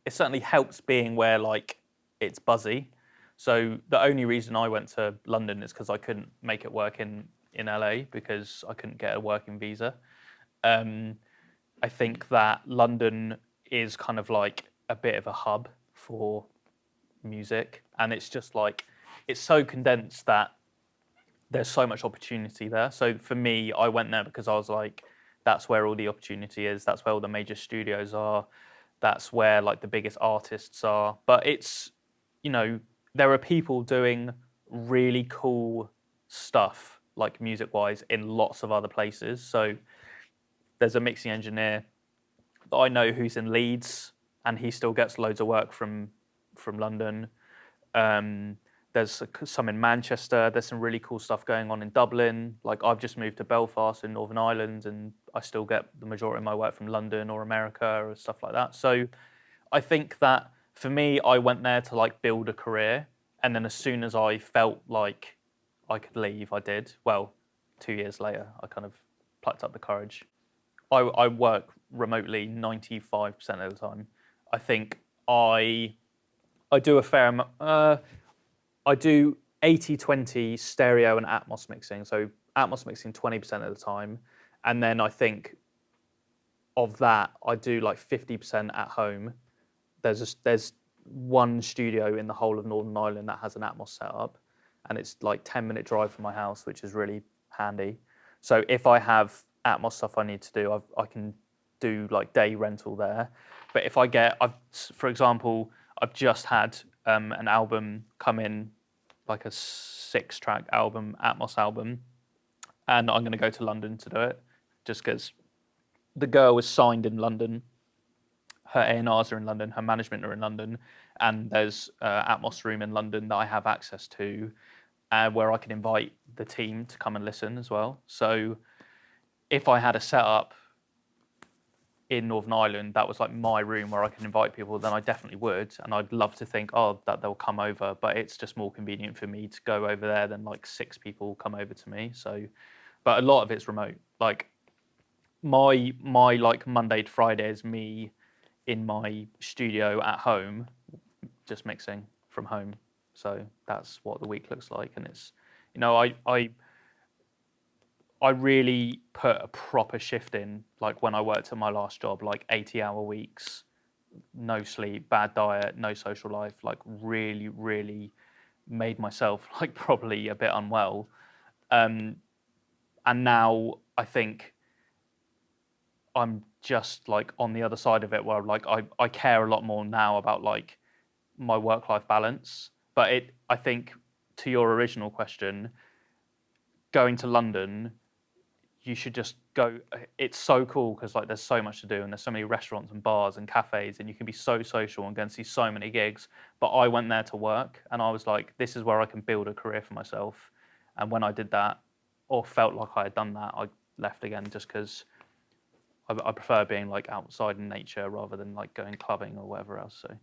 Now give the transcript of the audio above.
it certainly helps being where like it's buzzy. So the only reason I went to London is because I couldn't make it work in LA because I couldn't get a working visa. Um, I think that London is kind of like a bit of a hub for music, and it's just like it's so condensed that there's so much opportunity there. So for me, I went there because I was like, that's where all the opportunity is. That's where all the major studios are. That's where like the biggest artists are. But it's, you know, there are people doing really cool stuff, like music wise, in lots of other places. So there's a mixing engineer that I know who's in Leeds, and he still gets loads of work from London. Um, there's some in Manchester. There's some really cool stuff going on in Dublin. Like I've just moved to Belfast in Northern Ireland, and I still get the majority of my work from London or America or stuff like that. So I think that for me, I went there to like build a career, and then as soon as I felt like I could leave, I did. Well, 2 years later, I kind of plucked up the courage. I work remotely 95% of the time. I think I I do a fair amount. I do 80-20 stereo and Atmos mixing. So Atmos mixing 20% of the time. And then I think of that, I do like 50% at home. There's one studio in the whole of Northern Ireland that has an Atmos setup, and it's like 10-minute drive from my house, which is really handy. So if I have Atmos stuff I need to do, I can do like day rental there. But if I get, for example, I've just had an album come in, like a 6-track album, Atmos album, and I'm going to go to London to do it, just because the girl was signed in London, her A&Rs are in London, her management are in London, and there's Atmos room in London that I have access to, where I can invite the team to come and listen as well. So if I had a setup in Northern Ireland that was like my room where I can invite people, then I definitely would, and I'd love to think, oh, that they'll come over, but it's just more convenient for me to go over there than like 6 people come over to me. So, but a lot of it's remote. Like my like Monday to Friday is me in my studio at home, just mixing from home. So that's what the week looks like, and it's, you know, I really put a proper shift in, like when I worked at my last job, like 80-hour weeks, no sleep, bad diet, no social life, like really, really made myself like probably a bit unwell. And now I think I'm just like on the other side of it where like I care a lot more now about like my work-life balance. But I think to your original question, going to London, you should just go. It's so cool because like there's so much to do and there's so many restaurants and bars and cafes and you can be so social and go and see so many gigs. But I went there to work and I was like, this is where I can build a career for myself. And when I did that, or felt like I had done that, I left again just because I prefer being like outside in nature rather than like going clubbing or whatever else. So